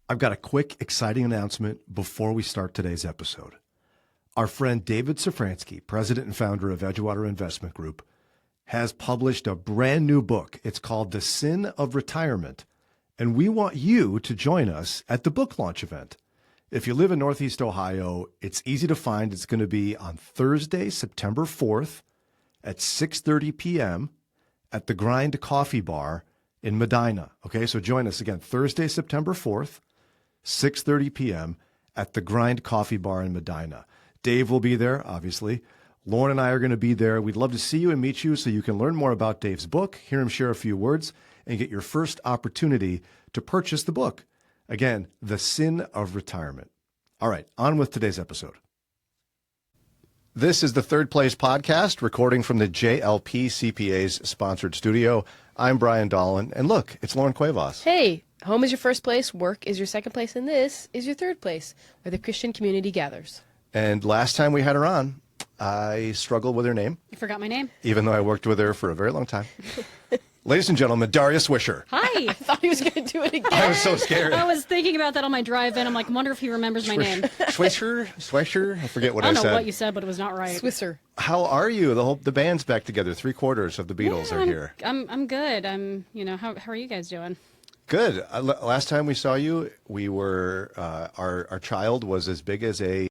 I've got a quick, exciting announcement before we start today's episode. Our friend David Safransky, president and founder of Edgewater Investment Group, has published a brand new book. It's called The Sin of Retirement, and we want you to join us at the book launch event. If you live in Northeast Ohio, it's easy to find. It's going to be on Thursday, September 4th at 6:30 p.m. at the Grind Coffee Bar in Medina. Okay, so join us again, Thursday, September 4th, 6:30 p.m. at the Grind Coffee Bar in Medina. Dave will be there, obviously. Lauren and I are going to be there. We'd love to see you and meet you so you can learn more about Dave's book, hear him share a few words, and get your first opportunity to purchase the book. Again, The Sin of Retirement. All right, on with today's episode. This is the Third Place podcast, recording from the JLP CPA's sponsored studio. I'm Brian Dolan, and look, it's Lauren Cuevas. Hey, home is your first place, work is your second place, and this is your third place, where the Christian community gathers. And last time we had her on, I struggled with her name. You forgot my name? Even though I worked with her for a very long time. Ladies and gentlemen, Daria Swisher. Hi. I thought he was going to do it again. I was so scared. I was thinking about that on my drive in. I'm like, I wonder if he remembers my name. Swisher? I forget what I I said. don't know what you said, but it was not right. Swisser. How are you? The band's back together. 3/4 of the Beatles are here. I'm good. How are you guys doing? Good. Last time we saw you, we were our child was as big as a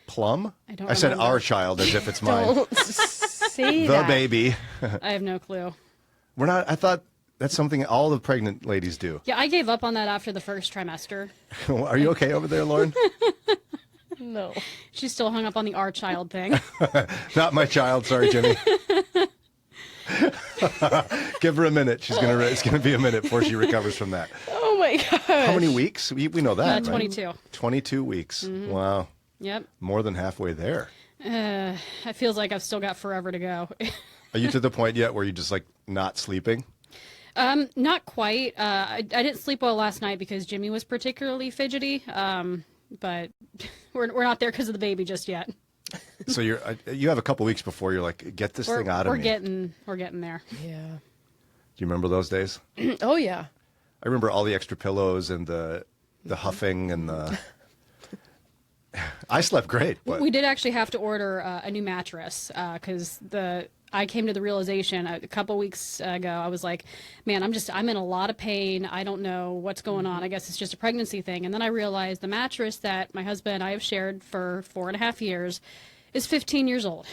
plum. I said remember. our child as if it's mine. Don't say The that. baby. I have no clue. We're not. I thought that's something all the pregnant ladies do. Yeah, I gave up on that after the first trimester. Are you okay over there, Lauren? No. She's still hung up on the our child thing. Not my child. Sorry, Jimmy. Give her a minute. It's gonna be a minute before she recovers from that. Oh my gosh. How many weeks? We know that. Right? 22. 22 weeks. Mm-hmm. Wow. Yep. More than halfway there. It feels like I've still got forever to go. Are you to the point yet where you just like not sleeping? Not quite. I didn't sleep well last night because Jimmy was particularly fidgety. But we're not there because of the baby just yet. So you have a couple weeks before you're like, get this thing out of me. We're getting there. Yeah. Do you remember those days? Oh, yeah. I remember all the extra pillows and the huffing and the. I slept great. But... We did actually have to order a new mattress because I came to the realization a couple weeks ago. I was like, man, I'm in a lot of pain. I don't know what's going on. I guess it's just a pregnancy thing. And then I realized the mattress that my husband and I have shared for 4.5 years is 15 years old.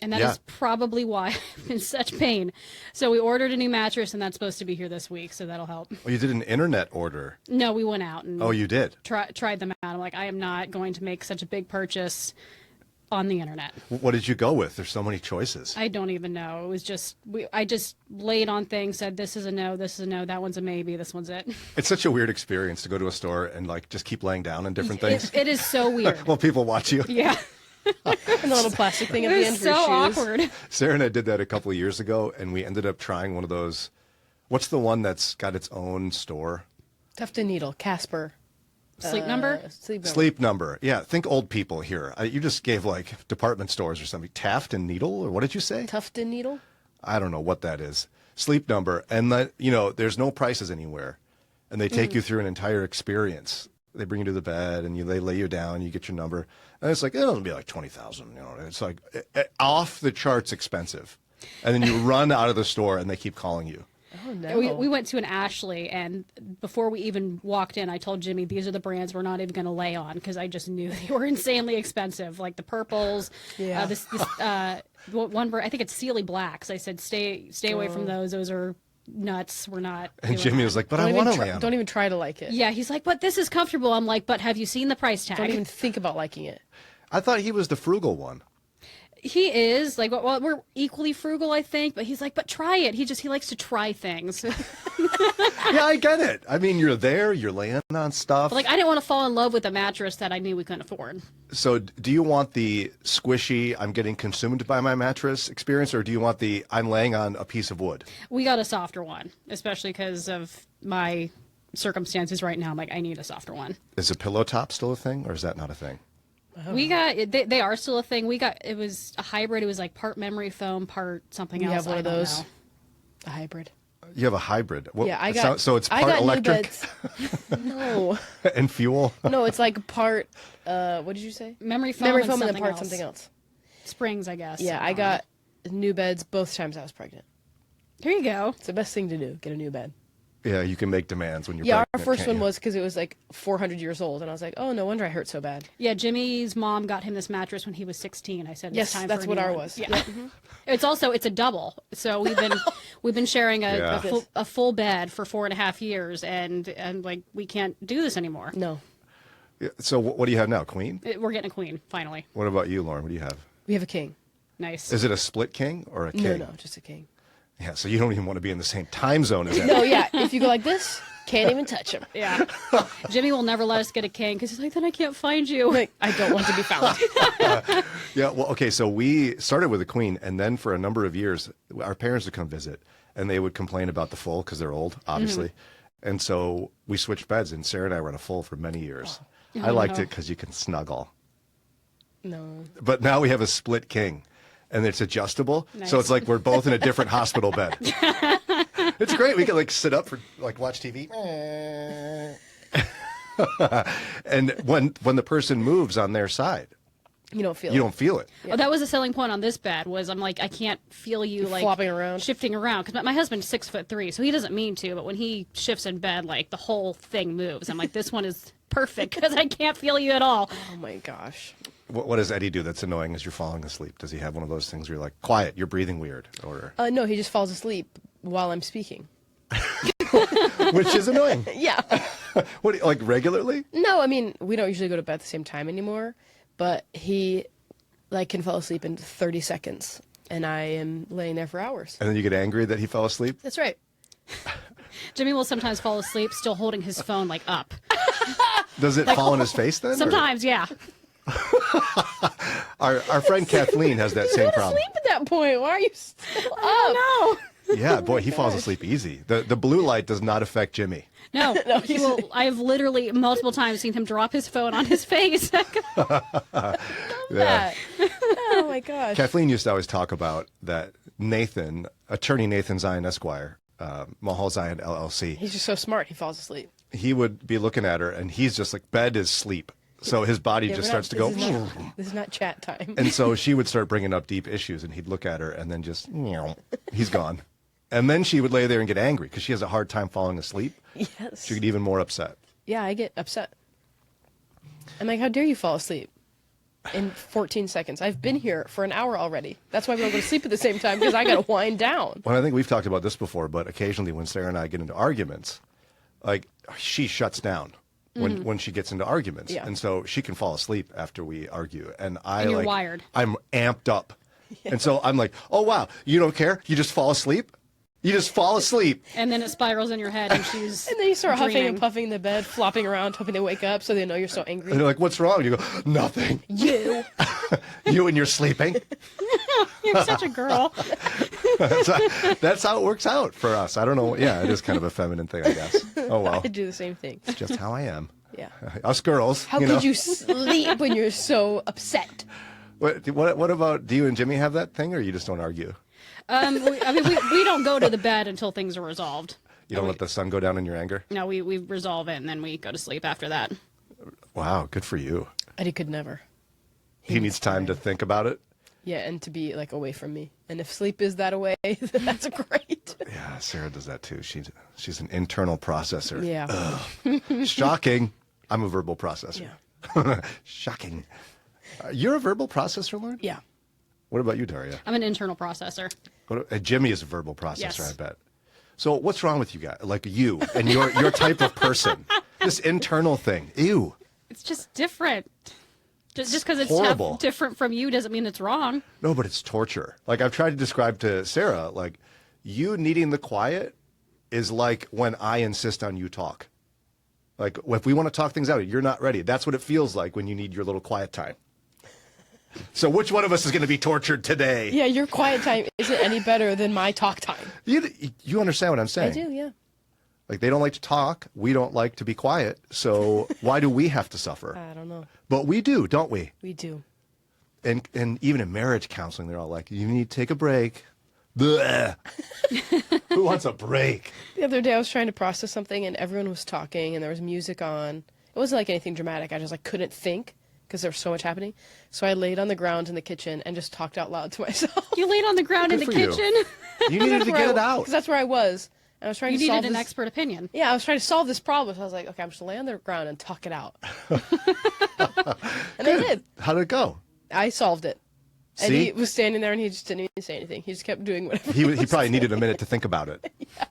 And that is probably why I'm in such pain. So we ordered a new mattress, and that's supposed to be here this week, so that'll help. Oh, you did an internet order. No, we went out and you did? tried them out. I'm like, I am not going to make such a big purchase on the internet. What did you go with? There's so many choices. I don't even know. It was just I just laid on things, said this is a no, this is a no, that one's a maybe, this one's it. It's such a weird experience to go to a store and like just keep laying down on different things. It is so weird. Well, people watch you. Yeah. And the little plastic thing at It the was end so for your shoes. awkward. Sarah and I did that a couple of years ago, and we ended up trying one of those. What's the one that's got its own store? Tuft and Needle, Casper. Sleep Number? Sleep Number. Yeah, think old people here. You just gave like department stores or something. Taft and Needle, or what did you say? Tuft and Needle? I don't know what that is. Sleep Number. And there's no prices anywhere. And they take you through an entire experience. They bring you to the bed and they lay you down, you get your number. And it's like, it'll be like 20,000, It's like off the charts expensive. And then you run out of the store and they keep calling you. Oh, no. We went to an Ashley, and before we even walked in, I told Jimmy, these are the brands we're not even going to lay on, because I just knew they were insanely expensive, like the purples. Yeah. This one brand, I think it's Sealy Blacks. I said, stay away from those. Those are nuts. We're not. And Jimmy was like, but I want to lay on. Don't even try to like it. Yeah, he's like, but this is comfortable. I'm like, but have you seen the price tag? Don't even think about liking it. I thought he was the frugal one. He is like, well, we're equally frugal, I think, but he's like, but try it. He likes to try things. Yeah, I get it. I mean, you're there, you're laying on stuff. But, like, I didn't want to fall in love with a mattress that I knew we couldn't afford. So do you want the squishy, I'm getting consumed by my mattress experience, or do you want the I'm laying on a piece of wood? We got a softer one, especially because of my circumstances right now. I'm like, I need a softer one. Is a pillow top still a thing, or is that not a thing? We got they are still a thing. It was a hybrid. It was like part memory foam, part something else. You have one I of don't those? know. A hybrid. You have a hybrid. Well, Yeah, so it's I part got electric new beds. No, and fuel. no, it's like part. What did you say? Memory foam, Memory and foam and then something part else. something else. Springs, I guess. Yeah, I don't know. got new beds both times I was pregnant. Here you go. It's the best thing to do. Get a new bed. Yeah, you can make demands when you're Yeah, our pregnant, first can't one you? was because it was like 400 years old, and I was like, oh, no wonder I hurt so bad. Yeah, Jimmy's mom got him this mattress when he was 16. I said, Yes, it's time that's for a what new ours one. was. Yeah. Yeah. It's a double. So we've been sharing Yeah. a full bed for 4.5 years, and like we can't do this anymore. No, Yeah, so what do you have now, queen? We're getting a queen finally. What about you, Lauren? What do you have? we have a king. Nice. Is it a split king or a king? No, no, just a king. Yeah, so you don't even want to be in the same time zone as that. No, yeah, if you go like this, can't even touch him. Yeah. Jimmy will never let us get a king because he's like, then I can't find you. Like, I don't want to be found. Yeah, well, okay, so we started with a queen, and then for a number of years, our parents would come visit, and they would complain about the full because they're old, obviously. And so we switched beds, and Sarah and I were on a full for many years. I liked no. it because you can snuggle. No. But now we have a split king, and it's adjustable, so Nice. it's like we're both in a different hospital bed. It's great. We can like sit up for like watch TV. And when the person moves on their side, You don't feel you it. don't feel it. Oh, that was a selling point on this bed. Was I'm like I can't feel you like flopping around. shifting around because my husband's 6'3", so he doesn't mean to, but when he shifts in bed, like the whole thing moves. I'm like, this one is perfect because I can't feel you at all. Oh my gosh. What does Eddie do that's annoying as you're falling asleep? Does he have one of those things where you're like, quiet, you're breathing weird? Or No, he just falls asleep while I'm speaking. which is annoying. Yeah. What, like regularly? No, I mean, we don't usually go to bed at the same time anymore, but he like can fall asleep in 30 seconds, and I am laying there for hours. And then you get angry that he fell asleep? That's right. Jimmy will sometimes fall asleep still holding his phone like up. Does it fall on his face then? or- Sometimes, yeah. Our friend Kathleen has that same problem. Asleep at that point. Why are you still up? No. Yeah, boy, he falls asleep easy. The blue light does not affect Jimmy. No, he will. I have literally multiple times seen him drop his phone on his face. That. Oh my gosh. Kathleen used to always talk about that Nathan, attorney Nathan Zion Esquire, Mahal Zion LLC, He's just so smart. He falls asleep. he would be looking at her and he's just like, bed is sleep. So his body Yeah, just we're not- starts to go. This is not chat time. And so she would start bringing up deep issues and he'd look at her and then just, he's gone. And then she would lay there and get angry because she has a hard time falling asleep. Yes. She get even more upset. Yeah, I get upset. I'm like, how dare you fall asleep in 14 seconds? I've been here for an hour already. That's why we don't go to sleep at the same time, because I got to wind down. Well, I think we've talked about this before, but occasionally when Sarah and I get into arguments, like she shuts down when she gets into arguments. Yeah. And so she can fall asleep after we argue. And And you're wired. I'm amped up. And so I'm like, oh, wow, you don't care? You just fall asleep? You just fall asleep. And then it spirals in your head, and she's And then you start huffing dreaming. and puffing in the bed, flopping around, hoping they wake up so they know you're so angry. And they're like, what's wrong? You go, nothing. You. You and you're sleeping. You're such a girl. That's how it works out for us. I don't know. Yeah, it is kind of a feminine thing, I guess. Oh, well. I do the same thing. It's just how I am. Yeah. Us girls. How you could know. you sleep when you're so upset? What about, do you and Jimmy have that thing, or you just don't argue? We don't go to the bed until things are resolved. You don't let the sun go down in your anger? No, we resolve it, and then we go to sleep after that. Wow, good for you. Eddie could never. He needs time to think about it. Yeah, and to be like away from me. And if sleep is that away, then that's great. Yeah, Sarah does that too. She's an internal processor. Yeah. Shocking. I'm a verbal processor. Yeah. Shocking. You're a verbal processor, Lauren? Yeah. What about you, Daria? I'm an internal processor. Jimmy is a verbal processor, Yes. I bet. So what's wrong with you guys? Like you and your type of person. This internal thing. Ew. It's just different. Just because it's horrible. different from you doesn't mean it's wrong. No, but it's torture. Like I've tried to describe to Sarah, like you needing the quiet is like when I insist on you talk. Like if we want to talk things out, you're not ready. That's what it feels like when you need your little quiet time. So which one of us is going to be tortured today? Yeah, your quiet time isn't any better than my talk time. You understand what I'm I saying? do, yeah. Like they don't like to talk. We don't like to be quiet. So why do we have to suffer? I don't know. But we do, don't we? We do. And even in marriage counseling, they're all like, you need to take a break. Bleh. Who wants a break? The other day I was trying to process something and everyone was talking and there was music on. It wasn't like anything dramatic. I just like couldn't think because there was so much happening. So I laid on the ground in the kitchen and just talked out loud to myself. You laid on the ground in the Good for you. kitchen. You needed to get it out. Because that's where I was. And I was trying You to solve needed an this. expert opinion. Yeah, I was trying to solve this problem. So I was like, okay, I'm just gonna lay on the ground and talk it out. And I did. How did it go? I solved it. And See? he was standing there and he just didn't even say anything. He just kept doing whatever. He probably needed a minute to think about it. Yeah.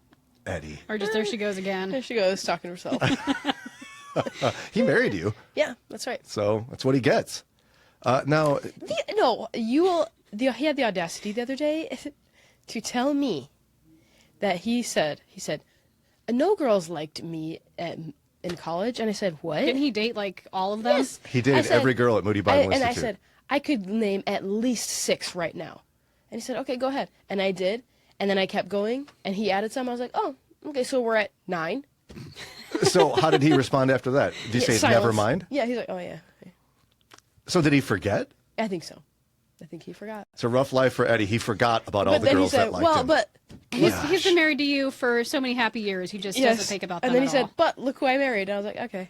Eddie. Or just there she goes again. There she goes, talking to herself. He married you, Yeah, that's right. so that's what he gets. Now, He had the audacity the other day to tell me that he said, no girls liked me in college. And I said, what? Didn't he date like all of them? Yes. he dated I said- every girl at Moody Bible And Institute. I said, I could name at least 6 right now. And he said, okay, go ahead. And I did. And then I kept going. And he added some. I was like, oh, okay, so we're at 9. So how did he respond after that? Did you say Silence. never mind? Yeah, he's like, oh, yeah. So did he forget? I think so. I think he forgot. It's a rough life for Eddie. He forgot about all the then girls he said, that liked well, him. but He's been married to you for so many happy years. He just doesn't think about them And then he at said, all. but look who I married. And I was like, okay,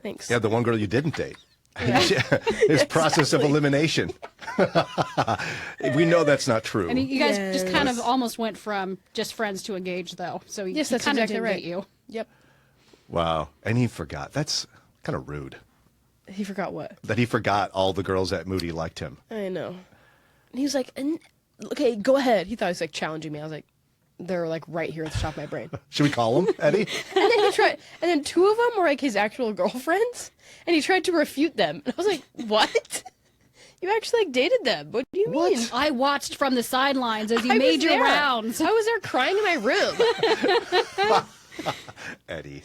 thanks. Yeah, the one girl you didn't date. His process of elimination. We know that's not true. And you guys just kind of Yes. almost went from just friends to engaged, though. So he, Yes, he that's kind of exactly did right. date you. Yep. Wow. And he forgot. That's kind of rude He forgot what? that he forgot all the girls at Moody liked him. I know. And he was like, okay, go ahead. He thought he was like challenging me. I was like, they're like right here at the top of my brain. Should we call him, Eddie? And then he tried, and then 2 of them were like his actual girlfriends, and he tried to refute them. And I was like, what? You actually like dated them? What do you What? mean? I watched from the sidelines as you I was made your there. rounds. I was there crying in my room. Eddie.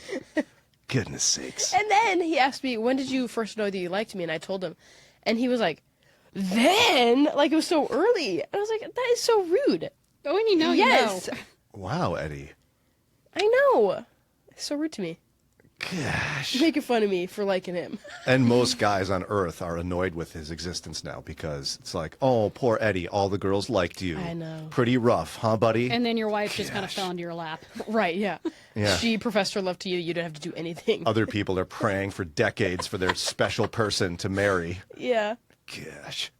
Goodness sakes. And then he asked me, when did you first know that you liked me? And I told him. And he was like, then? Like it was so early. And I was like, that is so rude. But when you know, Yes. you know. Wow, Eddie. I know. It's so rude to me. Gosh. Making fun of me for liking him. And most guys on Earth are annoyed with his existence now because it's like, oh, poor Eddie. All the girls liked you. I know. Pretty rough, huh, buddy? And then your wife just kind of fell into your lap. Right, yeah. Yeah. She professed her love to you. You didn't have to do anything. Other people are praying for decades for their special person to marry. Yeah. Gosh.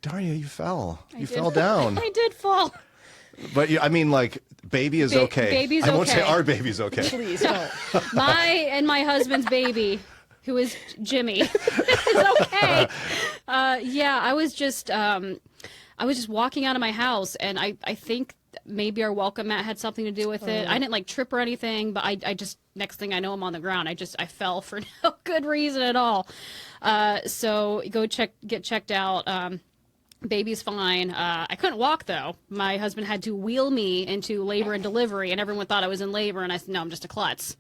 Daria, you fell. You did. fell down. I did fall. But I mean, like, baby is okay. baby's I won't say okay. our baby's okay. Please don't. My husband's baby, who is Jimmy, is okay. Yeah, I was just walking out of my house, and I think maybe our welcome mat had something to do with it. I didn't like trip or anything, but I just, next thing I know, I'm on the ground. I fell for no good reason at all. So get checked out. Baby's fine. I couldn't walk though. My husband had to wheel me into labor and delivery, and everyone thought I was in labor. And I said, "No, I'm just a klutz."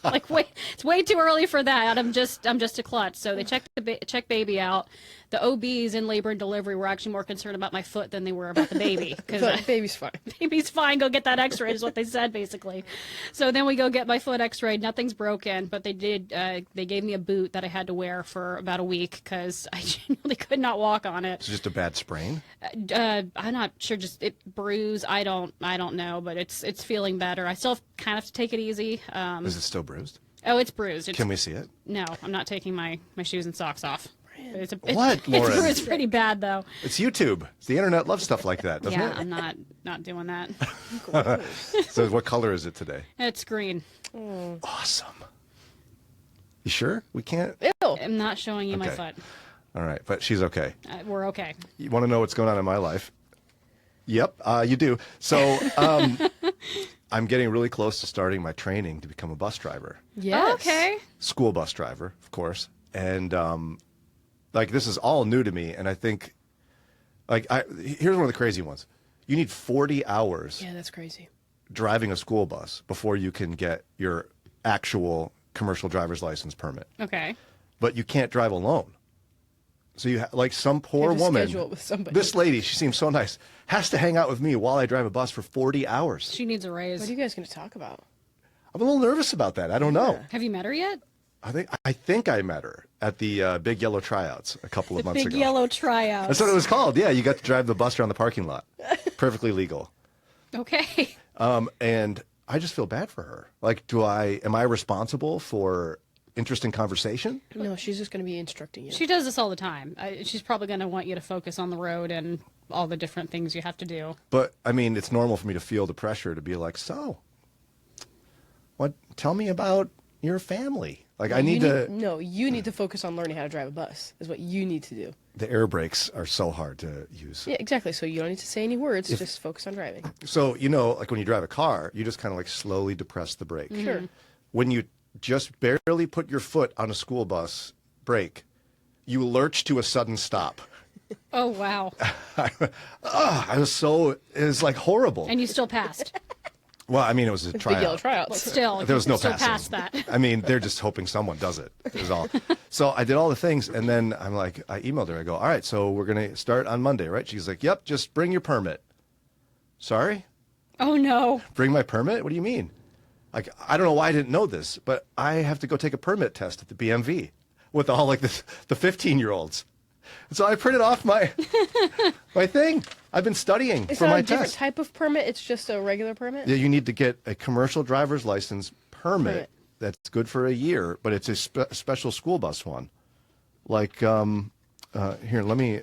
Like, wait, it's way too early for that. I'm just a klutz. So they checked baby out. The OBs in labor and delivery were actually more concerned about my foot than they were about the baby. Because But baby's fine. baby's fine. Go get that X-ray is what they said basically. So then we go get my foot X-rayed. Nothing's broken, but they did. They gave me a boot that I had to wear for about a week because I genuinely could not walk on it. It's just a bad sprain. I'm not sure. Just it bruised. I don't know, but it's feeling better. I still kind of have to take it easy. Is it still bruised? Oh, it's bruised. Can we see it? No, I'm not taking my shoes and socks off. It's What, Lauren? It's bruised pretty bad though. It's YouTube. The internet loves stuff like that, doesn't Yeah, it? I'm not doing that. So what color is it today? It's green. Awesome. You sure? We can't? Ew. I'm not showing you my Okay. foot. All right, but she's okay. We're okay. You want to know what's going on in my life? Yep, you do. So I'm getting really close to starting my training to become a bus driver. Yes. Okay. School bus driver, of course. And like this is all new to me, and I think here's one of the crazy ones. You need 40 hours Yeah, that's crazy. driving a school bus before you can get your actual commercial driver's license permit. Okay. But you can't drive alone. So like some poor have to woman, schedule it with somebody. this lady, she seems so nice, has to hang out with me while I drive a bus for 40 hours. She needs a What raise. are you guys going to talk about? I'm a little nervous about that. I don't know. Have you met her yet? I think I met her at the Big Yellow Tryouts a couple of months Big ago. yellow tryout. That's what it was called. Yeah, you got to drive the bus around the parking lot. Perfectly legal. Okay. And I just feel bad for her. Like, am I responsible for interesting conversation? No, she's just going to be instructing you. She does this all the time. She's probably going to want you to focus on the road and all the different things you have to do. But I mean, it's normal for me to feel the pressure to be like, so, what? Tell me about your family. Like, I need to. No, you need to focus on learning how to drive a bus. Is what you need to do. The air brakes are so hard to use. Yeah, exactly. So you don't need to say any words. Just focus on driving. So, like when you drive a car, you just kind of like slowly depress the brake. Sure. When you just barely put your foot on a school bus brake, you lurch to a sudden stop. Oh, wow. It was like horrible. And you still passed. Well, I mean, it was a Big yellow tryout. tryouts. Still, There was no still passing. past that. I mean, they're just hoping someone does it, is all. So I did all the things, and then I emailed her. I go, all right, so we're going to start on Monday, right? She's like, yep, just bring your permit. Sorry? Oh, no. Bring my permit? What do you mean? Like, I don't know why I didn't know this, but I have to go take a permit test at the BMV with all like the 15-year-olds. So I printed off my thing. I've been studying It's for not my a different test. type of permit. It's just a regular permit. Yeah, you need to get a commercial driver's license permit that's good for a year, but it's a special school bus one. Like, here, let me.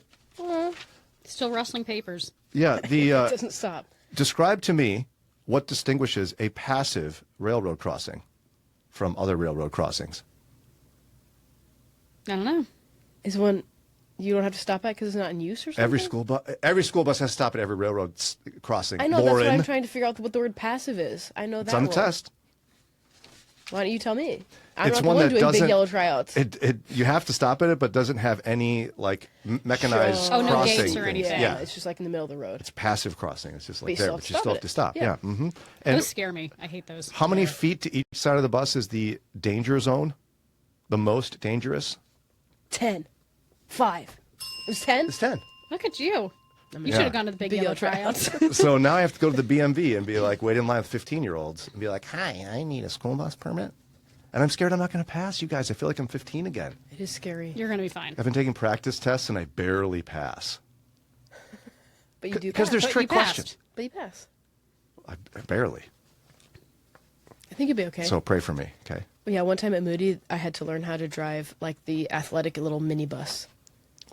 Still rustling papers. Yeah, It the doesn't stop. describe to me what distinguishes a passive railroad crossing from other railroad crossings. I don't know. Is one you don't have to stop at because it's not in use or something? Every school bus has to stop at every railroad crossing. I know, that's what Lauren, I'm trying to figure out what the word passive is. I know that it's on the one. test. Why don't you tell me? I'm It's not the one one that doing doesn't. big yellow tryouts. You have to stop at it, but doesn't have any like mechanized Sure. Oh, no crossing gates or things. anything. Yeah, Yeah, it's just like in the middle of the road. it's passive crossing. It's just But like you there, still but you still have to stop. Yeah. Yeah. Mm-hmm. And Those scare me. I hate those. how many feet to each side of the bus is the danger zone? The most dangerous? 10. 5. It was 10? It's 10. Look at you. You Yeah. should have gone to the big yellow tryouts. So now I have to go to the BMV and be like, wait in line with 15-year-olds and be like, hi, I need a school bus permit. And I'm scared I'm not going to pass, you guys. I feel like I'm 15 again. It is scary. You're going to be fine. I've been taking practice tests and I barely pass. But you do Because pass. there's But trick you passed. questions. But you pass. I barely. I think you'll be okay. So pray for me, okay? Yeah, one time at Moody, I had to learn how to drive like the athletic little minibus.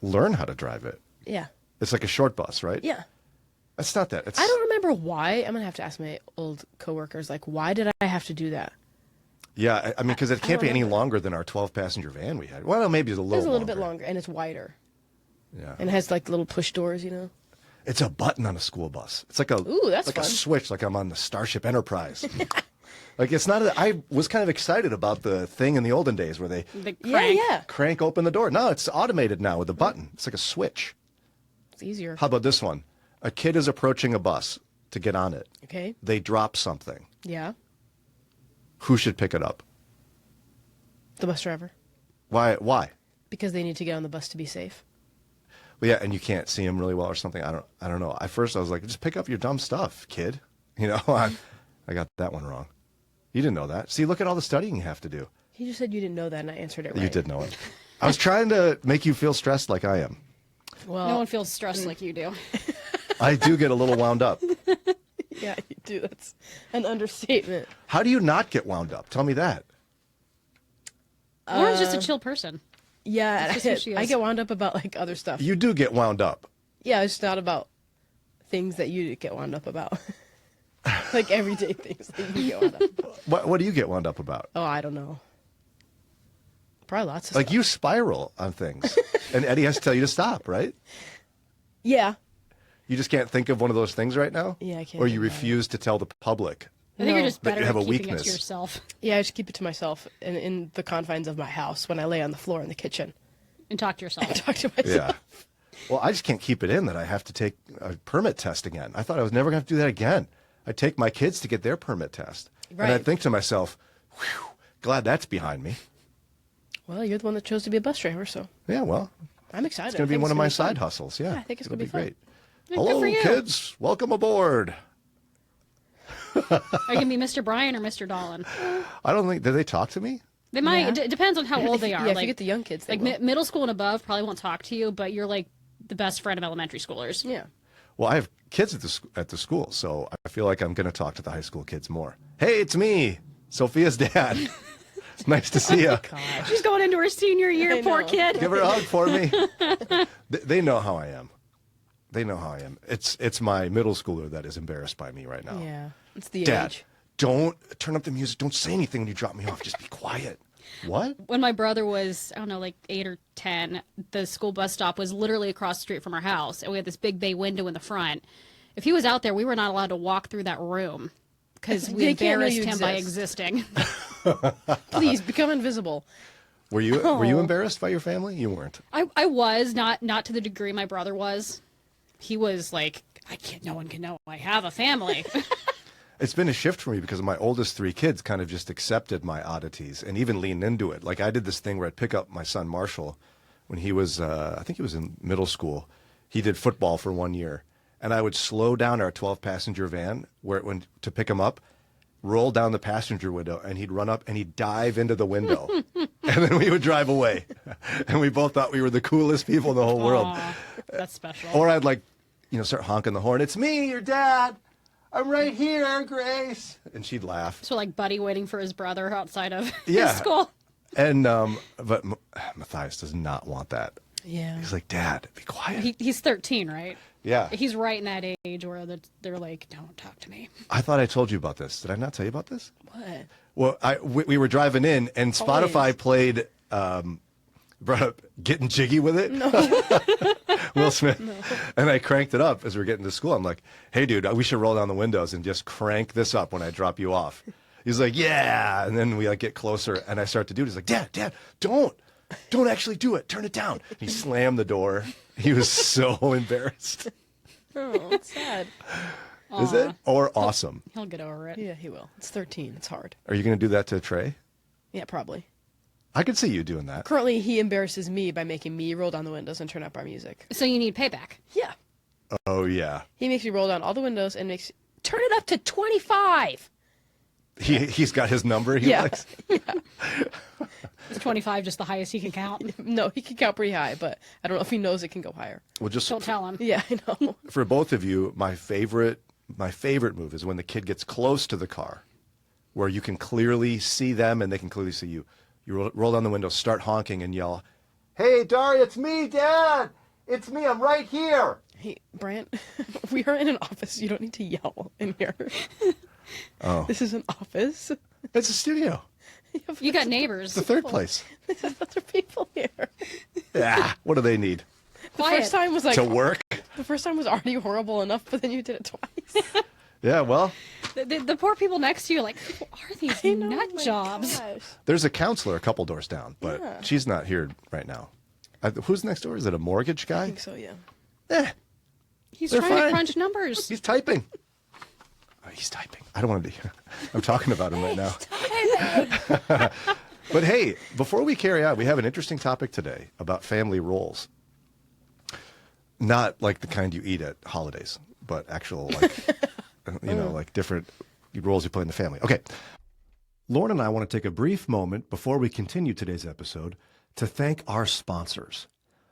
Learn how to drive it. Yeah. It's like a short bus, right? Yeah. It's not that. It's, I don't remember why. I'm going to have to ask my old coworkers, like, why did I have to do that? Yeah, I mean, because it can't don't be any remember. longer than our 12-passenger van we had. Well, maybe it's a little It's a little longer. bit longer, and it's wider. Yeah. And it has like little push doors, you know? It's a button on a school bus. It's like a Ooh, that's like a fun. switch, like I'm on the Starship Enterprise. Like it's not. I was kind of excited about the thing in the olden days where they The Yeah, crank. yeah. crank open the door. No, it's automated now with a button. It's like a switch. It's easier. How about this one? A kid is approaching a bus to get on it. Okay. They drop something. Yeah. Who should pick it up? The bus driver. Why? Why? Because they need to get on the bus to be safe. Well, yeah, and you can't see him really well or something. I don't know. At first, I was like, just pick up your dumb stuff, kid. You know, I got that one wrong. You didn't know that. See, look at all the studying you have to do. He just said you didn't know that, and I answered it right. You did know it. I was trying to make you feel stressed like I am. Well, No one feels stressed like you do. I do get a little wound up. yeah, you do. That's an understatement. How do you not get wound up? Tell me that. Lauren's just a chill person. Yeah, That's just who she I is. get wound up about like other stuff. You do get wound up. Yeah, it's not about things that you get wound up about. Like everyday things that you get wound up about. What do you get wound up about? Oh, I don't know. Probably lots of Like stuff. you spiral on things, and Eddie has to tell you to stop, right? Yeah. You just can't think of one of those things right now? Yeah, I can't Or you think of refuse to tell the public. I think you're No. just That better you have at a keeping it weakness. to yourself Yeah, I just keep it to myself in the confines of my house when I lay on the floor in the kitchen. and talk to yourself. Talk to myself. Yeah. Well, I just can't keep it in that I have to take a permit test again. I thought I was never going to have to do that again. I take my kids to get their permit test. And I Right. think to myself, whew, glad that's behind me. Well, you're the one that chose to be a bus driver, so Yeah, well, I'm excited. it's going to be one of my side hustles. Yeah, I think it's It'll gonna be fun. great. Yeah, good Hello, for you. kids. Welcome aboard. Are you going to be Mr. Bryan or Mr. Dolan? I don't think, did they talk to me? They might. Yeah. It depends on how old they are. Yeah, if like, you get the young kids, they like will. middle school and above probably won't talk to you, but you're like the best friend of elementary schoolers. Yeah. Well, I have kids at the school, so I feel like I'm going to talk to the high school kids more. Hey, it's me, Sophia's dad. Nice to see you. Gosh. She's going into her senior year, I poor know. kid. Give her a hug for me. They know how I am. They know how I am. It's my middle schooler that is embarrassed by me right now. Yeah, it's the Dad, age. don't turn up the music. Don't say anything when you drop me off. Just be quiet. What? When my brother was, I don't know, like 8 or 10, the school bus stop was literally across the street from our house, and we had this big bay window in the front. If he was out there, we were not allowed to walk through that room because we They can't know embarrassed you him by exist. existing. Please become invisible. Were you embarrassed by your family? You weren't. I was not to the degree my brother was. He was like, no one can know I have a family. It's been a shift for me because my oldest 3 kids kind of just accepted my oddities and even leaned into it. Like I did this thing where I'd pick up my son Marshall when he was, I think he was in middle school. He did football for 1 year. And I would slow down our 12-passenger van to pick him up, roll down the passenger window, and he'd run up and he'd dive into the window. And then we would drive away. And we both thought we were the coolest people in the whole world. Aw, that's special. Or I'd start honking the horn. It's me, your dad. I'm right here, Grace. And she'd laugh. So like Buddy waiting for his brother outside of Yeah. his school. And but Matthias does not want that. Yeah. He's like, Dad, be quiet. He's 13, right? Yeah. He's right in that age where they're like, don't talk to me. I thought I told you about this. Did I not tell you about this? What? Well, we were driving in, and Spotify played, brought up Getting Jiggy with It. No. Will Smith. No. And I cranked it up as we were getting to school. I'm like, hey, dude, we should roll down the windows and just crank this up when I drop you off. He's like, yeah. And then we get closer, and I start to do it. He's like, Dad, don't actually do it. Turn it down. He slammed the door. He was so embarrassed. Oh, it's sad. Is it? Or awesome? He'll get over it. Yeah, he will. It's 13. It's hard. Are you going to do that to Trey? Yeah, probably. I could see you doing that. Currently, he embarrasses me by making me roll down the windows and turn up our music. So you need payback. Yeah. Oh, yeah. He makes me roll down all the windows and turn it up to 25. He's got his number he Yeah. likes. Is 25 just the highest he can count? No, he can count pretty high, but I don't know if he knows it can go higher. Well, just Don't tell him. Yeah, I know. for both of you, my favorite move is when the kid gets close to the car, where you can clearly see them and they can clearly see you. You roll down the window, start honking, and yell, "Hey, Daria, it's me, Dad. It's me. I'm right here." Hey, Brant, we are in an office. You don't need to yell in here. Oh, This is an office. it's a studio. You got neighbors. The third place. There's other people here. Yeah. What do they need? The Quiet. first time was To work? The first time was already horrible enough, but then you did it twice. Yeah. Well, The poor people next to you are like, who are these I know, nut oh my jobs? gosh. there's a counselor a couple doors down, but Yeah. she's not here right now. Who's next door? Is it a mortgage I guy? think so, yeah. Eh, He's They're trying fine. to crunch numbers. he's typing. Oh, he's typing. I don't want to be. I'm talking about him right now. But hey, before we carry on, we have an interesting topic today about family roles. Not like the kind you eat at holidays, but actual like different roles you play in the family. Okay. Lauren and I want to take a brief moment before we continue today's episode to thank our sponsors.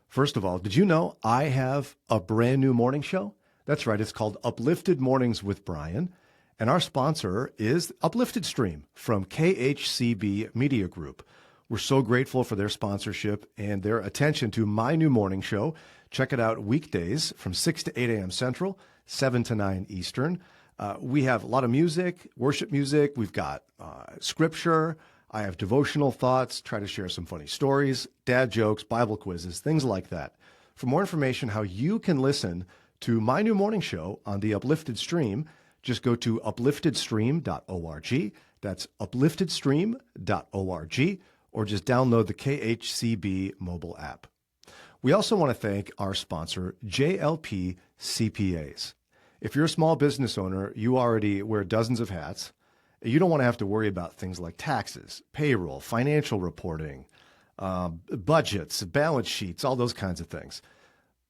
First of all, did you know I have a brand new morning show? That's right. It's called Uplifted Mornings with Brian. And our sponsor is Uplifted Stream from KHCB Media Group. We're so grateful for their sponsorship and their attention to my new morning show. Check it out weekdays from 6 to 8 a.m. Central, 7 to 9 Eastern. We have a lot of music, worship music. We've got scripture. I have devotional thoughts, try to share some funny stories, dad jokes, Bible quizzes, things like that. For more information how you can listen to my new morning show on the Uplifted Stream, just go to upliftedstream.org. That's upliftedstream.org, or just download the KHCB mobile app. We also want to thank our sponsor, JLP CPAs. If you're a small business owner, you already wear dozens of hats. You don't want to have to worry about things like taxes, payroll, financial reporting, budgets, balance sheets, all those kinds of things.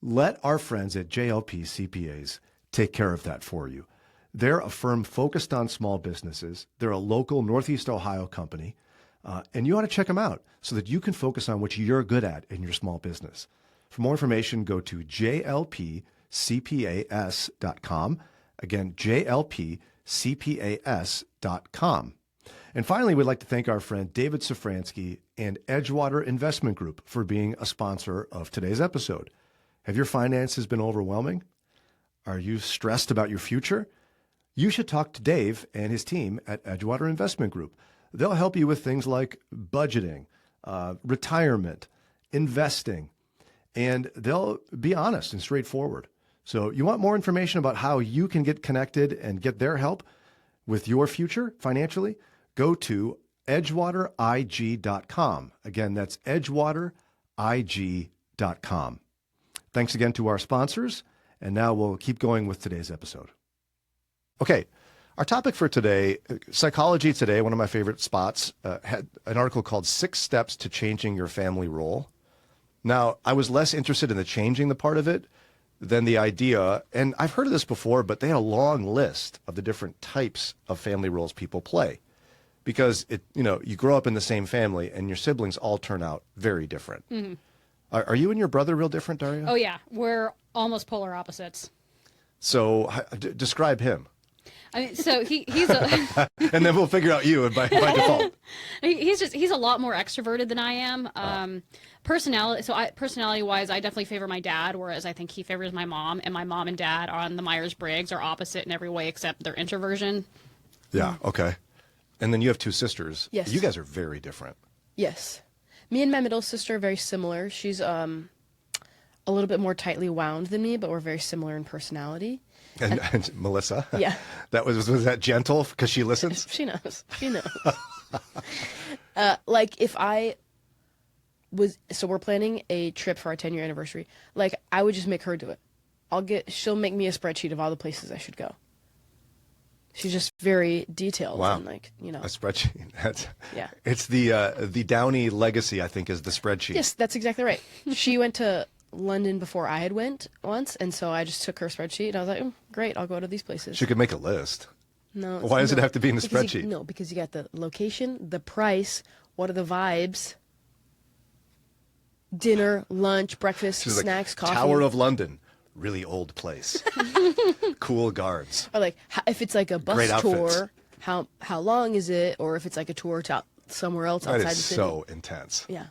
Let our friends at JLP CPAs take care of that for you. They're a firm focused on small businesses. They're a local Northeast Ohio company, and you ought to check them out so that you can focus on what you're good at in your small business. For more information, go to jlpcpas.com. jlpcpas.com. Again, jlpcpas.com. And finally, we'd like to thank our friend David Safransky and Edgewater Investment Group for being a sponsor of today's episode. Have your finances been overwhelming? Are you stressed about your future? You should talk to Dave and his team at Edgewater Investment Group. They'll help you with things like budgeting, retirement, investing, and they'll be honest and straightforward. So you want more information about how you can get connected and get their help with your future financially? Go to edgewaterig.com. Again, that's edgewaterig.com. Thanks again to our sponsors, and now we'll keep going with today's episode. Okay, our topic for today, Psychology Today, one of my favorite spots, had an article called 6 Steps to Changing Your Family Role. Now, I was less interested in the changing the part of it than the idea, and I've heard of this before, but they had a long list of the different types of family roles people play. Because you grow up in the same family and your siblings all turn out very different. Mm-hmm. Are you and your brother real different, Daria? Oh, yeah. We're almost polar opposites. So describe him. I mean, so he's a... And then we'll figure out you by default. He's a lot more extroverted than I am. Personality-wise, I definitely favor my dad, whereas I think he favors my mom. And my mom and dad on the Myers-Briggs are opposite in every way except their introversion. Yeah, okay. And then you have 2 sisters. Yes. You guys are very different. Yes. Me and my middle sister are very similar. She's a little bit more tightly wound than me, but we're very similar in personality. And Melissa? Yeah. Was that gentle because she listens? She knows. She knows. If I was... So we're planning a trip for our 10-year anniversary. I would just make her do it. She'll make me a spreadsheet of all the places I should go. She's just very detailed. Wow. And a spreadsheet. Yeah. It's the Downey legacy, I think, is the spreadsheet. Yes, that's exactly right. She went to London before I had went once, and so I just took her spreadsheet, and I was like, great, I'll go to these places. She could make a list. No. Why does it have to be in the spreadsheet? Because you got the location, the price, what are the vibes, dinner, lunch, breakfast, snacks, coffee. Tower of London. Really old place. Cool guards. Or if it's like a bus tour, how long is it? Or if it's like a tour to somewhere else outside the city. That is so intense. Yeah.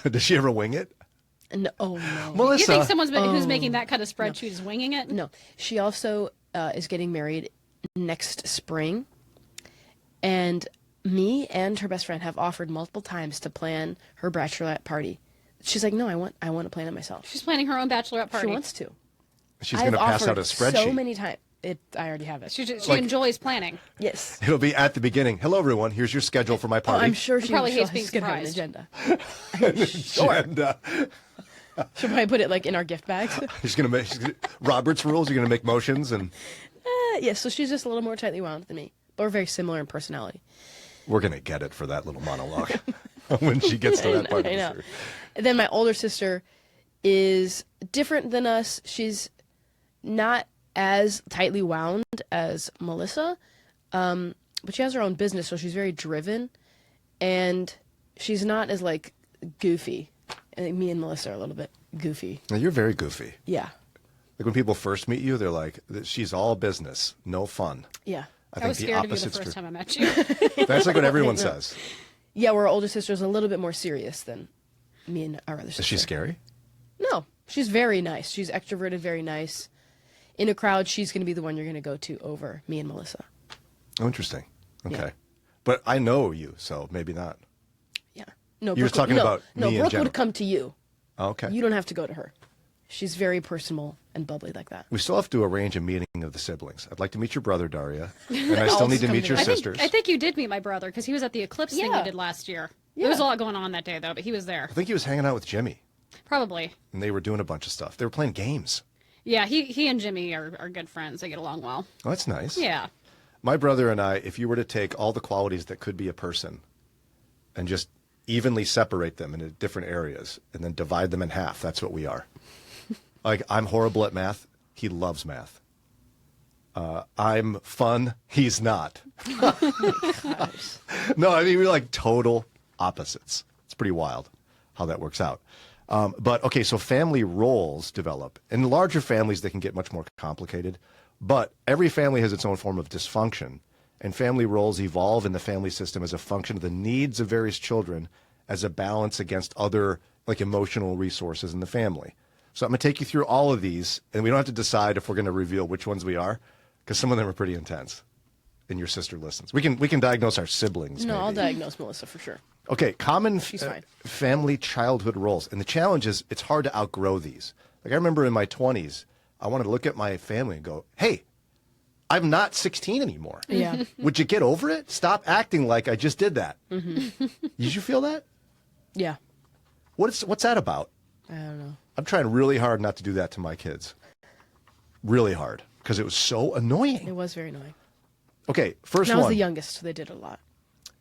Does she ever wing it? No, oh no. Melissa. You think who's making that kind of spreadsheet is winging it? No. She also is getting married next spring. And me and her best friend have offered multiple times to plan her bachelorette party. She's like, no, I want to plan it myself. She's planning her own bachelorette party. She wants to. She's going to pass out a spreadsheet. So many times. I already have it. She enjoys planning. Yes. It'll be at the beginning. Hello, everyone. Here's your schedule for my party. I'm sure she probably hates being she's gonna have an surprised. agenda. Agenda. She'll probably put it in our gift bags. She's going to make Robert's rules. You're going to make motions and. Yes. So she's just a little more tightly wound than me, but we're very similar in personality. We're going to get it for that little monologue when she gets to that part of the story. And then my older sister is different than us. She's not as tightly wound as Melissa, but she has her own business, so she's very driven, and she's not as goofy. I think me and Melissa are a little bit goofy. Now, you're very goofy. Yeah. When people first meet you, they're like, she's all business, no fun. Yeah. I was scared of you the first time I met you. That's what everyone says. Yeah, our older sister's a little bit more serious than me and our other sister. Is she scary? No, she's very nice. She's extroverted, very nice. In a crowd, she's going to be the one you're going to go to over me and Melissa. Oh, interesting. Okay. Yeah. But I know you, so maybe not. Yeah. No, You're talking about me in Brooke general. would come to you. Okay. You don't have to go to her. She's very personal and bubbly like that. We still have to arrange a meeting of the siblings. I'd like to meet your brother, Daria, and I still need to meet your sisters. I think you did meet my brother because he was at the eclipse thing you did last year. Yeah. There was a lot going on that day, though, but he was there. I think he was hanging out with Jimmy, Probably. and they were doing a bunch of stuff. They were playing games. Yeah, he and Jimmy are good friends. They get along well. Oh, that's nice. Yeah. My brother and I, if you were to take all the qualities that could be a person and just evenly separate them into different areas and then divide them in half, that's what we are. I'm horrible at math. He loves math. I'm fun. He's not. No, I mean, we're like total opposites. It's pretty wild how that works out. But okay, so family roles develop. In larger families, they can get much more complicated. But every family has its own form of dysfunction, and family roles evolve in the family system as a function of the needs of various children as a balance against other like emotional resources in the family. So I'm going to take you through all of these, and we don't have to decide if we're going to reveal which ones we are, because some of them are pretty intense. And your sister listens. We can diagnose our siblings. No, maybe. I'll diagnose Melissa for sure. Okay, common She's fine. family childhood roles. And the challenge is it's hard to outgrow these. Like I remember in my 20s, I wanted to look at my family and go, hey, I'm not 16 anymore. Yeah. Would you get over it? Stop acting like I just did that. Mm-hmm. Did you feel that? Yeah. What's that about? I don't know. I'm trying really hard not to do that to my kids. Really hard. Because it was so annoying. It was very annoying. Okay, first And I was one. the youngest, so they did it a lot.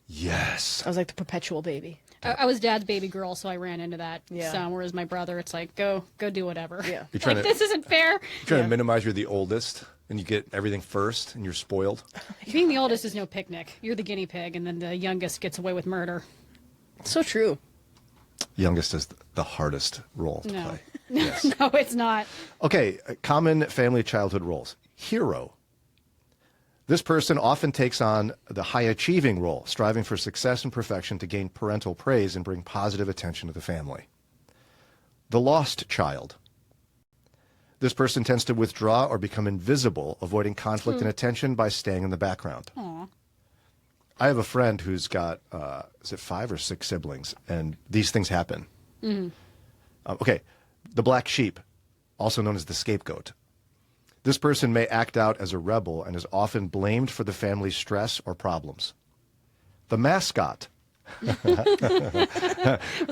Yes. I was like the perpetual baby. I was dad's baby girl, so I ran into that. Yeah. So, whereas my brother, it's like, go do whatever. Yeah. You're trying Like, to this isn't fair. trying to minimize you're the oldest and you get everything first and you're spoiled. Being the oldest is no picnic. You're the guinea pig, and then the youngest gets away with murder. So true. Youngest is the hardest role to No. play. Yes. No, it's not. Okay, common family childhood roles. Hero. This person often takes on the high achieving role, striving for success and perfection to gain parental praise and bring positive attention to the family. The lost child. This person tends to withdraw or become invisible, avoiding conflict and attention by staying in the background. Aw. I have a friend who's got, is it 5 or 6 siblings? And these things happen. Okay, the black sheep, also known as the scapegoat. This person may act out as a rebel and is often blamed for the family's stress or problems. The mascot. Was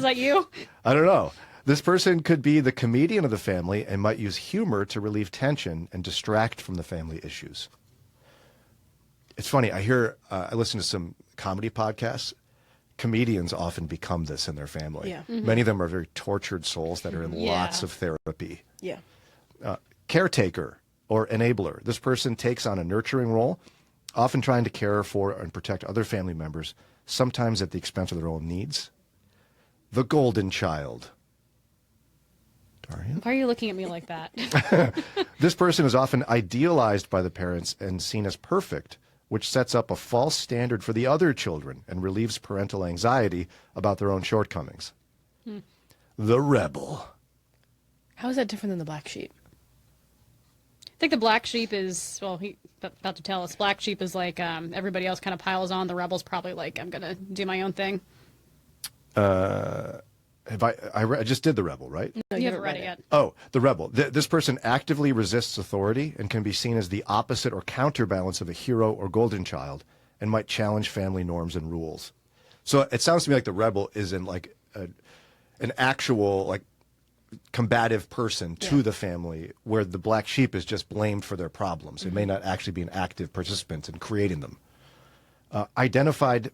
that you? I don't know. This person could be the comedian of the family and might use humor to relieve tension and distract from the family issues. It's funny. I listen to some comedy podcasts. Comedians often become this in their family. Yeah. Many of them are very tortured souls that are in Yeah. lots of therapy. Yeah. Caretaker or enabler. This person takes on a nurturing role, often trying to care for and protect other family members, sometimes at the expense of their own needs. The golden child. Daria? Why are you looking at me like that? This person is often idealized by the parents and seen as perfect, which sets up a false standard for the other children and relieves parental anxiety about their own shortcomings. The rebel. How is that different than the black sheep? I think the black sheep is, well, he about to tell us. Black sheep is like everybody else kind of piles on. The rebel's probably like, I'm going to do my own thing. I just did the rebel, right? No, You haven't read it yet. Oh, the rebel. This person actively resists authority and can be seen as the opposite or counterbalance of a hero or golden child and might challenge family norms and rules. So it sounds to me like the rebel is in like an actual like combative person to the family, where the black sheep is just blamed for their problems. It may not actually be an active participant in creating them. Identified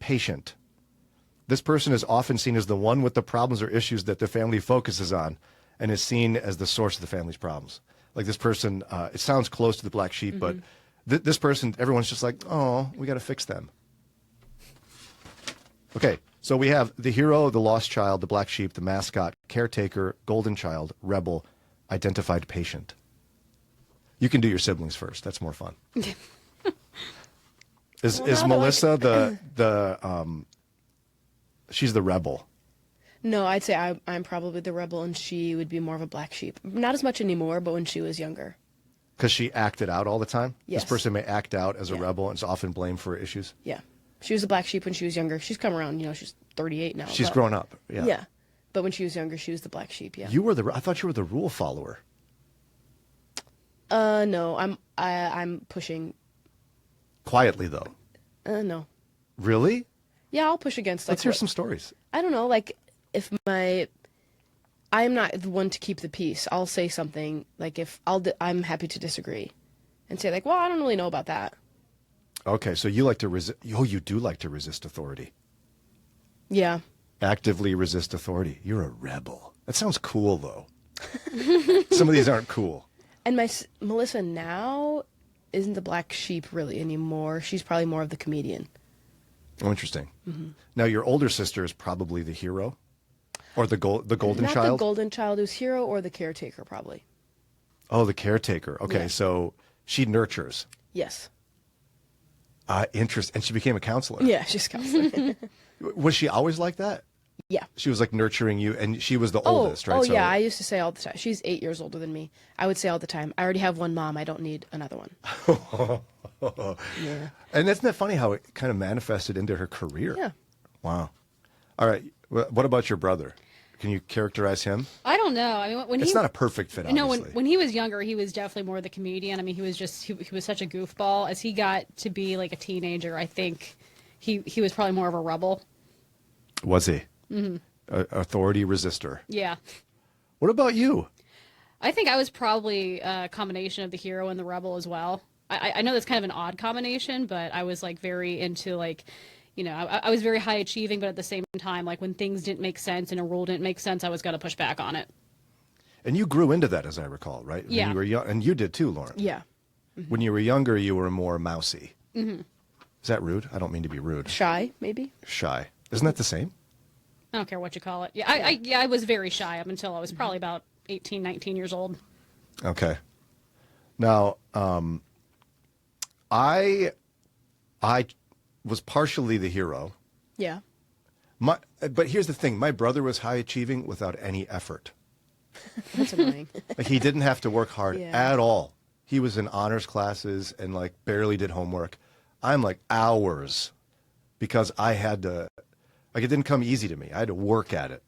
patient. This person is often seen as the one with the problems or issues that the family focuses on and is seen as the source of the family's problems. Like this person, it sounds close to the black sheep, but this person, everyone's just like, oh, we got to fix them. Okay, so we have the hero, the lost child, the black sheep, the mascot, caretaker, golden child, rebel, identified patient. You can do your siblings first. That's more fun. Is Melissa she's the rebel? No, I'd say I'm probably the rebel, and she would be more of a black sheep. Not as much anymore, but when she was younger. Because she acted out all the time? Yes. This person may act out as a Yeah. rebel and is often blamed for issues? Yeah. She was a black sheep when she was younger. She's come around, she's 38 now. She's but- grown up. Yeah. Yeah. But when she was younger, she was the black sheep, yeah. I thought you were the rule follower. No, I'm pushing. Quietly, though. No. Really? Yeah, I'll push against, like, Let's hear what- some stories. I don't know, like, if I'm not the one to keep the peace. I'll say something, like, I'm happy to disagree. And say, like, well, I don't really know about that. Okay, so you like to resist. Oh, you do like to resist authority. Yeah. Actively resist authority. You're a rebel. That sounds cool, though. Some of these aren't cool. And Melissa now isn't the black sheep really anymore. She's probably more of the comedian. Oh, interesting. Now, your older sister is probably the hero. Or the golden Not child? the golden child, who's hero, or the caretaker, probably. Oh, the caretaker. Okay, Yeah. so she nurtures. Yes. Interest, and she became a counselor. Yeah, she's counseling. Was she always like that? Yeah. She was like nurturing you, and she was the oldest, right? Oh, So- yeah. I used to say all the time. She's 8 years older than me. I would say all the time, I already have one mom. I don't need another one. Yeah. And isn't that funny how it kind of manifested into her career? Yeah. Wow. All right. What about your brother? Can you characterize him? I don't know. I mean, when It's he not a perfect fit, no, obviously. when he was younger, he was definitely more the comedian. I mean, he was such a goofball. As he got to be like a teenager, I think he was probably more of a rebel. Was he? Mm-hmm. Authority resistor. Yeah. What about you? I think I was probably a combination of the hero and the rebel as well. I know that's kind of an odd combination, but I was like very into like, I was very high achieving, but at the same time, like when things didn't make sense and a rule didn't make sense, I was going to push back on it. And you grew into that, as I recall, right? Yeah. When you were young, and you did too, Lauren. Yeah. When you were younger, you were more mousy. Mm-hmm. Is that rude? I don't mean to be rude. Shy, maybe? Shy. Isn't that the same? I don't care what you call it. Yeah, I was very shy up until I was probably about 18, 19 years old. Okay. Now, I was partially the hero. Yeah. But here's the thing. My brother was high achieving without any effort. That's annoying. Like, he didn't have to work hard Yeah. at all. He was in honors classes and like barely did homework. I'm like hours because I had to, like, it didn't come easy to me. I had to work at it.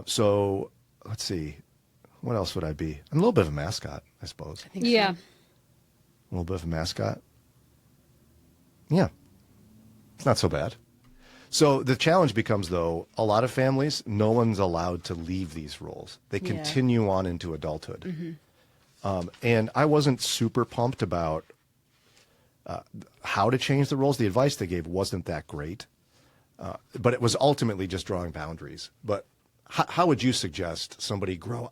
So let's see. What else would I be? I'm a little bit of a mascot, I suppose. I think so. Yeah. A little bit of a mascot. Yeah. It's not so bad. So the challenge becomes, though, a lot of families, no one's allowed to leave these roles. They Yeah. continue on into adulthood. Mm-hmm. And I wasn't super pumped about how to change the roles. The advice they gave wasn't that great. But it was ultimately just drawing boundaries. But how would you suggest somebody grow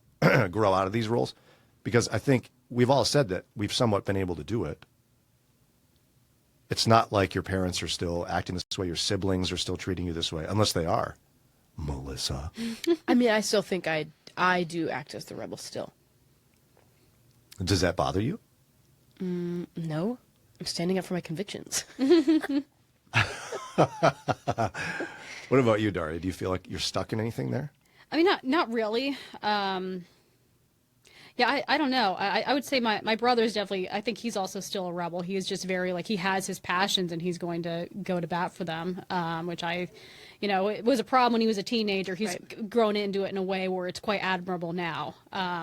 grow out of these roles? Because I think we've all said that we've somewhat been able to do it. It's not like your parents are still acting this way, your siblings are still treating you this way, unless they are. Melissa. I mean, I still think I do act as the rebel still. Does that bother you? No. I'm standing up for my convictions. What about you, Daria? Do you feel like you're stuck in anything there? I mean, not really. Yeah, I don't know. I would say my brother's definitely, I think he's also still a rebel. He is just very, like, he has his passions and he's going to go to bat for them, which it was a problem when he was a teenager. He's grown into it in a way where it's quite admirable now.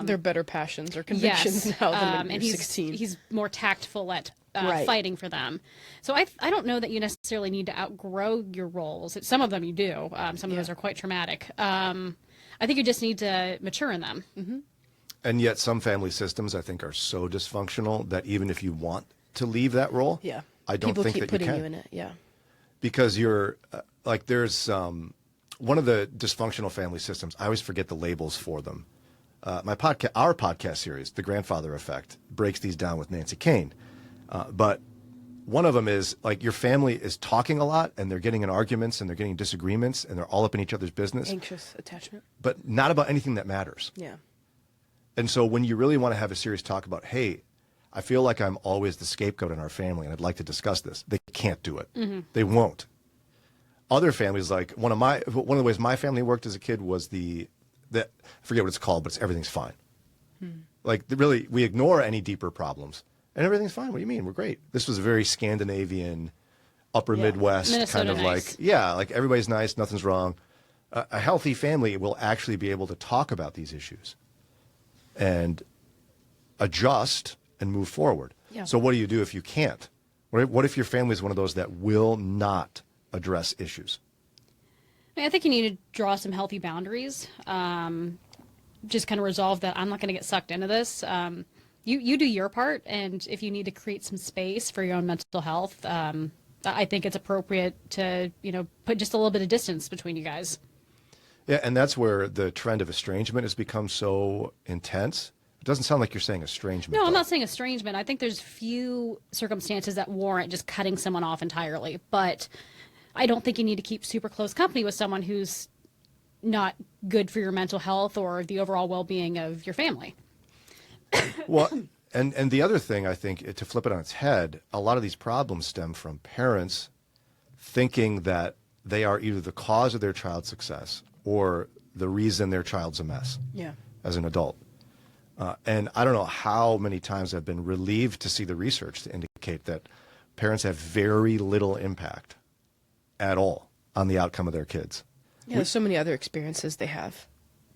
They're better passions or convictions Yes. now than when and you're he's 16. he's more tactful at Right. fighting for them. So I don't know that you necessarily need to outgrow your roles. Some of them you do. Some of those are quite traumatic. I think you just need to mature in them. Mm-hmm. And yet some family systems, I think, are so dysfunctional that even if you want to leave that role, Yeah. I don't People think keep that putting you can. you in it. Yeah. Because you're, like, there's one of the dysfunctional family systems, I always forget the labels for them. Our podcast series, The Grandfather Effect, breaks these down with Nancy Kane. But one of them is, like, your family is talking a lot and they're getting in arguments and they're getting disagreements and they're all up in each other's business, Anxious attachment. but not about anything that matters. Yeah. And so when you really want to have a serious talk about, hey, I feel like I'm always the scapegoat in our family and I'd like to discuss this, they can't do it. Mm-hmm. They won't. Other families, like one of the ways my family worked as a kid was I forget what it's called, but it's everything's fine. Like, really, we ignore any deeper problems and everything's fine. What do you mean? We're great. This was a very Scandinavian, upper Yeah. Midwest Minnesota kind of nice. like everybody's nice, nothing's wrong. A healthy family will actually be able to talk about these issues and adjust and move forward. Yeah. So what do you do if you can't? What if your family is one of those that will not address issues? I mean, I think you need to draw some healthy boundaries. Just kind of resolve that I'm not going to get sucked into this. You do your part, and if you need to create some space for your own mental health, I think it's appropriate to put just a little bit of distance between you guys. Yeah, and that's where the trend of estrangement has become so intense. It doesn't sound like you're saying estrangement. No, I'm though. not saying estrangement. I think there's few circumstances that warrant just cutting someone off entirely. But I don't think you need to keep super close company with someone who's not good for your mental health or the overall well-being of your family. Well, and the other thing, I think, to flip it on its head, a lot of these problems stem from parents thinking that they are either the cause of their child's success or the reason their child's a mess as an adult. And I don't know how many times I've been relieved to see the research to indicate that parents have very little impact at all on the outcome of their kids. Yeah, there's so many other experiences they have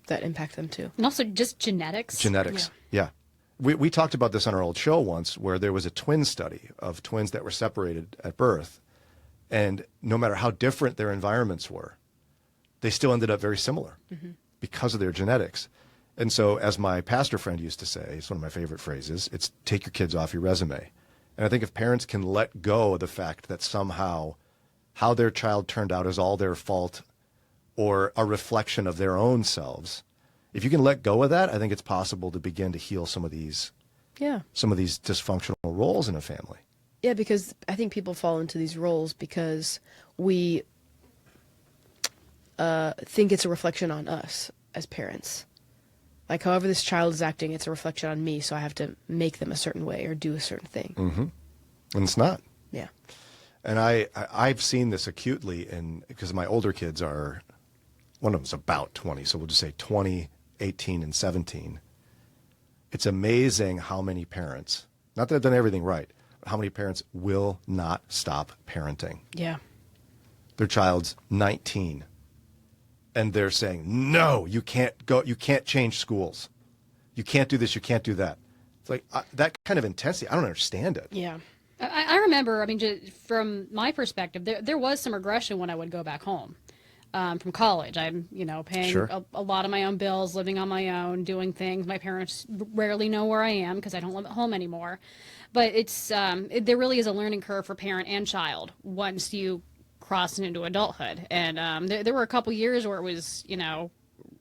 that impact them too. And also just genetics. Genetics, yeah. We talked about this on our old show once, where there was a twin study of twins that were separated at birth. And no matter how different their environments were, they still ended up very similar because of their genetics. And so, as my pastor friend used to say, it's one of my favorite phrases, it's take your kids off your resume. And I think if parents can let go of the fact that somehow how their child turned out is all their fault or a reflection of their own selves, if you can let go of that, I think it's possible to begin to heal some of these dysfunctional roles in a family. Yeah, because I think people fall into these roles because we think it's a reflection on us as parents. Like, however this child is acting, it's a reflection on me, so I have to make them a certain way or do a certain thing. Mm-hmm. And it's not. Yeah. And I've seen this acutely because my older kids are, one of them's about 20, so we'll just say 20, 18, and 17. It's amazing how many parents, not that I've done everything right, how many parents will not stop parenting. Yeah. Their child's 19. And they're saying, no, you can't go, you can't change schools. You can't do this, you can't do that. It's like that kind of intensity, I don't understand it. Yeah. I remember, I mean, just from my perspective, there was some regression when I would go back home from college. I'm, paying a lot of my own bills, living on my own, doing things. My parents rarely know where I am because I don't live at home anymore. But there really is a learning curve for parent and child once you cross into adulthood. And there were a couple years where it was,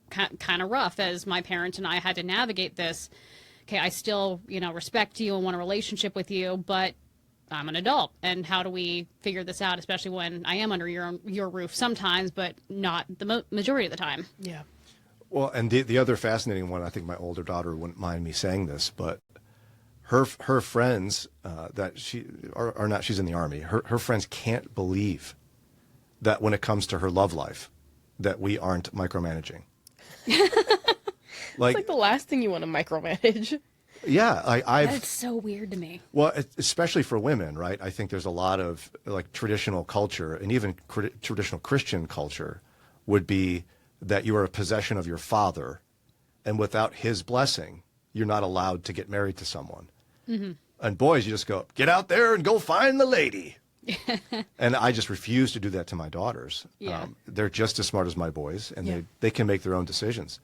kind of rough as my parents and I had to navigate this. Okay, I still, respect you and want a relationship with you, but I'm an adult, and how do we figure this out, especially when I am under your roof sometimes, but not the majority of the time. Yeah. Well, and the other fascinating one, I think my older daughter wouldn't mind me saying this, but her friends that she are not, she's in the Army, her friends can't believe that when it comes to her love life, that we aren't micromanaging. It's like the last thing you want to micromanage. Yeah, That's so weird to me. Well, especially for women, right? I think there's a lot of like traditional culture, and even traditional Christian culture would be that you are a possession of your father, and without his blessing, you're not allowed to get married to someone. Mm-hmm. And boys, you just go, get out there and go find the lady. And I just refuse to do that to my daughters. Yeah. They're just as smart as my boys, and they can make their own decisions.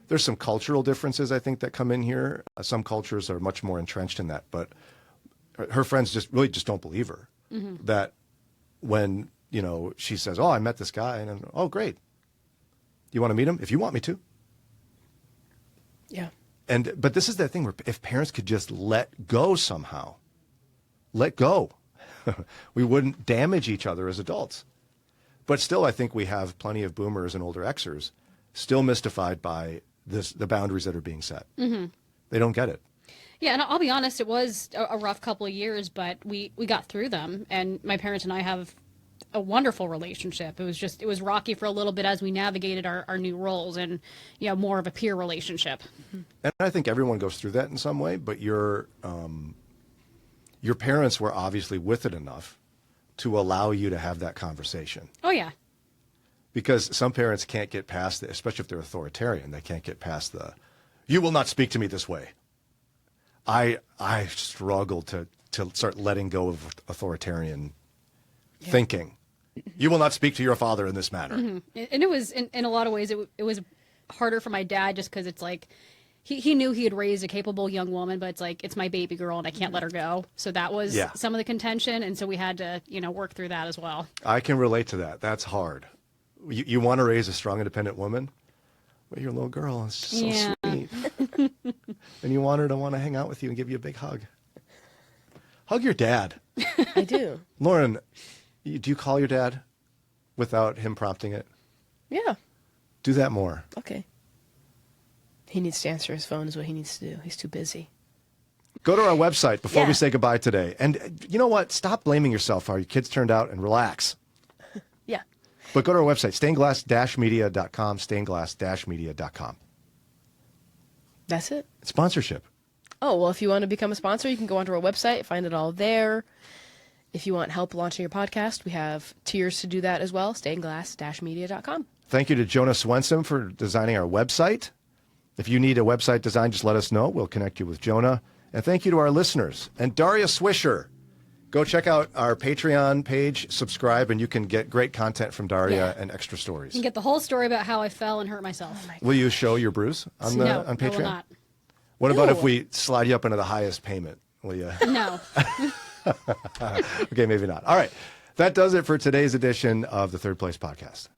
There's some cultural differences, I think, that come in here. Some cultures are much more entrenched in that, but her friends just don't believe her. Mm-hmm. That when, she says, oh, I met this guy, and I'm, oh, great. You want to meet him? If you want me to. Yeah. But this is that thing where if parents could just let go somehow, let go, we wouldn't damage each other as adults. But still, I think we have plenty of boomers and older Xers still mystified by the boundaries that are being set. Mm-hmm. They don't get it. Yeah, and I'll be honest, it was a rough couple of years, but we got through them, and my parents and I have a wonderful relationship. It was rocky for a little bit as we navigated our new roles and, more of a peer relationship. Mm-hmm. And I think everyone goes through that in some way, but your parents were obviously with it enough to allow you to have that conversation. Oh, yeah. Because some parents can't get past especially if they're authoritarian, they can't get past you will not speak to me this way. I struggle to start letting go of authoritarian thinking. You will not speak to your father in this manner. Mm-hmm. And it was, in a lot of ways, it was harder for my dad just because it's like, he knew he had raised a capable young woman, but it's like, it's my baby girl and I can't let her go. So that was some of the contention. And so we had to, work through that as well. I can relate to that. That's hard. You want to raise a strong, independent woman? Well, you're a little girl. It's just so sweet. And you want her to want to hang out with you and give you a big hug. Hug your dad. I do. Lauren, do you call your dad without him prompting it? Yeah. Do that more. Okay. He needs to answer his phone is what he needs to do. He's too busy. Go to our website before we Yeah. say goodbye today. And you know what? Stop blaming yourself how your kids turned out and relax. Yeah. But go to our website, stainedglass-media.com, stainedglass-media.com. That's it. Sponsorship. Oh, well, if you want to become a sponsor, you can go onto our website, find it all there. If you want help launching your podcast, we have tiers to do that as well, stainedglass-media.com. Thank you to Jonah Swenson for designing our website. If you need a website design, just let us know. We'll connect you with Jonah. And thank you to our listeners. And Daria Swisher. Go check out our Patreon page, subscribe, and you can get great content from Daria and extra stories. You can get the whole story about how I fell and hurt myself. Will you show your bruise on No, on I Patreon? will not. What about if Ew. we slide you up into the highest payment? Will you? No. Okay, maybe not. All right. That does it for today's edition of the Third Place Podcast.